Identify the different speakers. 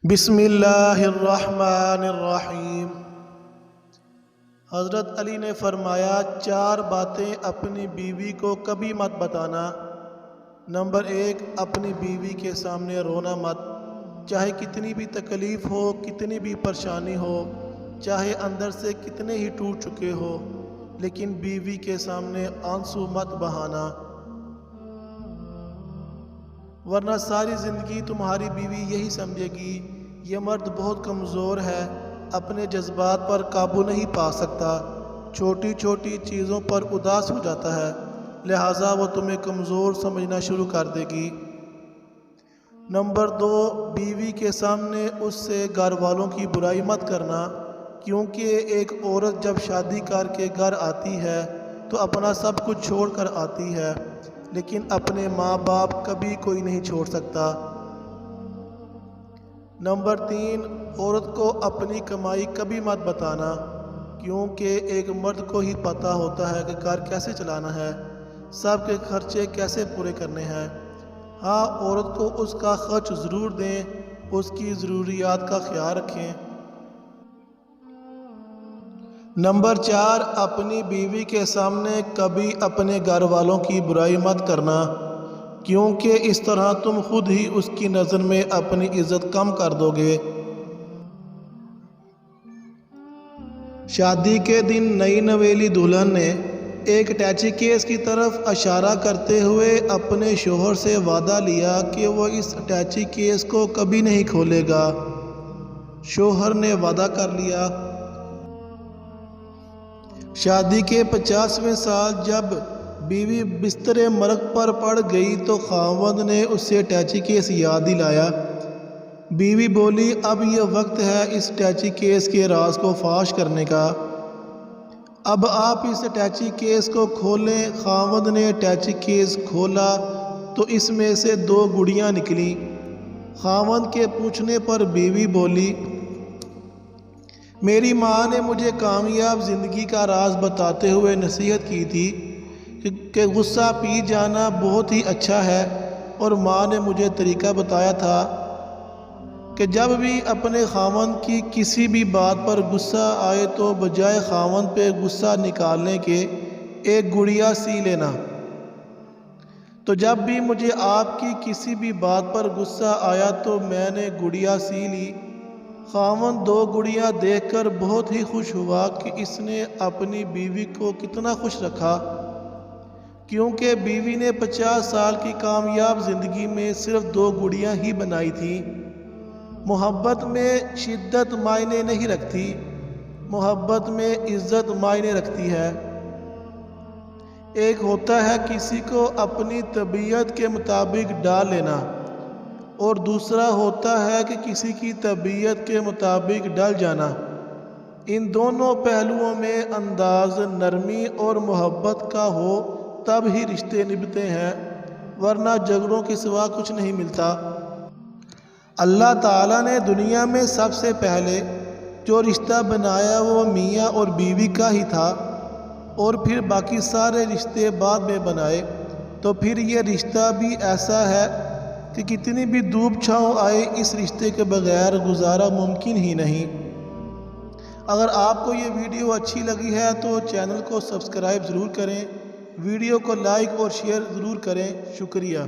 Speaker 1: بسم اللہ الرحمن الرحیم۔ حضرت علی نے فرمایا 4 باتیں اپنی بیوی کو کبھی مت بتانا۔ نمبر 1، اپنی بیوی کے سامنے رونا مت، چاہے کتنی بھی تکلیف ہو، کتنی بھی پریشانی ہو، چاہے اندر سے کتنے ہی ٹوٹ چکے ہو، لیکن بیوی کے سامنے آنسو مت بہانا، ورنہ ساری زندگی تمہاری بیوی یہی سمجھے گی یہ مرد بہت کمزور ہے، اپنے جذبات پر قابو نہیں پا سکتا، چھوٹی چھوٹی چیزوں پر اداس ہو جاتا ہے، لہٰذا وہ تمہیں کمزور سمجھنا شروع کر دے گی۔ نمبر 2، بیوی کے سامنے اس سے گھر والوں کی برائی مت کرنا، کیونکہ ایک عورت جب شادی کر کے گھر آتی ہے تو اپنا سب کچھ چھوڑ کر آتی ہے، لیکن اپنے ماں باپ کبھی کوئی نہیں چھوڑ سکتا۔ نمبر 3، عورت کو اپنی کمائی کبھی مت بتانا، کیونکہ ایک مرد کو ہی پتہ ہوتا ہے کہ گھر کیسے چلانا ہے، سب کے خرچے کیسے پورے کرنے ہیں۔ ہاں، عورت کو اس کا خرچ ضرور دیں، اس کی ضروریات کا خیال رکھیں۔ نمبر 4، اپنی بیوی کے سامنے کبھی اپنے گھر والوں کی برائی مت کرنا، کیونکہ اس طرح تم خود ہی اس کی نظر میں اپنی عزت کم کر دو گے۔ شادی کے دن نئی نویلی دلہن نے ایک اٹیچی کیس کی طرف اشارہ کرتے ہوئے اپنے شوہر سے وعدہ لیا کہ وہ اس اٹیچی کیس کو کبھی نہیں کھولے گا۔ شوہر نے وعدہ کر لیا۔ شادی کے 50ویں سال جب بیوی بستر مرگ پر پڑ گئی تو خاوند نے اس سے اٹیچی کیس یاد دلایا۔ بیوی بولی، اب یہ وقت ہے اس اٹیچی کیس کے راز کو فاش کرنے کا، اب آپ اس اٹیچی کیس کو کھولیں۔ خاوند نے اٹیچی کیس کھولا تو اس میں سے 2 گڑیاں نکلیں۔ خاوند کے پوچھنے پر بیوی بولی، میری ماں نے مجھے کامیاب زندگی کا راز بتاتے ہوئے نصیحت کی تھی کہ غصہ پی جانا بہت ہی اچھا ہے، اور ماں نے مجھے طریقہ بتایا تھا کہ جب بھی اپنے خاوند کی کسی بھی بات پر غصہ آئے تو بجائے خاوند پہ غصہ نکالنے کے 1 گڑیا سی لینا۔ تو جب بھی مجھے آپ کی کسی بھی بات پر غصہ آیا تو میں نے گڑیا سی لی۔ خاوند 2 گڑیاں دیکھ کر بہت ہی خوش ہوا کہ اس نے اپنی بیوی کو کتنا خوش رکھا، کیونکہ بیوی نے 50 سال کی کامیاب زندگی میں صرف 2 گڑیاں ہی بنائی تھیں۔ محبت میں شدت معنی نہیں رکھتی، محبت میں عزت معنی رکھتی ہے۔ ایک ہوتا ہے کسی کو اپنی طبیعت کے مطابق ڈال لینا، اور دوسرا ہوتا ہے کہ کسی کی طبیعت کے مطابق ڈل جانا۔ ان دونوں پہلوؤں میں انداز نرمی اور محبت کا ہو تب ہی رشتے نبھتے ہیں، ورنہ جھگڑوں کے سوا کچھ نہیں ملتا۔ اللہ تعالیٰ نے دنیا میں سب سے پہلے جو رشتہ بنایا وہ میاں اور بیوی کا ہی تھا، اور پھر باقی سارے رشتے بعد میں بنائے۔ تو پھر یہ رشتہ بھی ایسا ہے کہ کتنی بھی دھوپ چھاؤں آئے اس رشتے کے بغیر گزارا ممکن ہی نہیں۔ اگر آپ کو یہ ویڈیو اچھی لگی ہے تو چینل کو سبسکرائب ضرور کریں، ویڈیو کو لائک اور شیئر ضرور کریں۔ شکریہ۔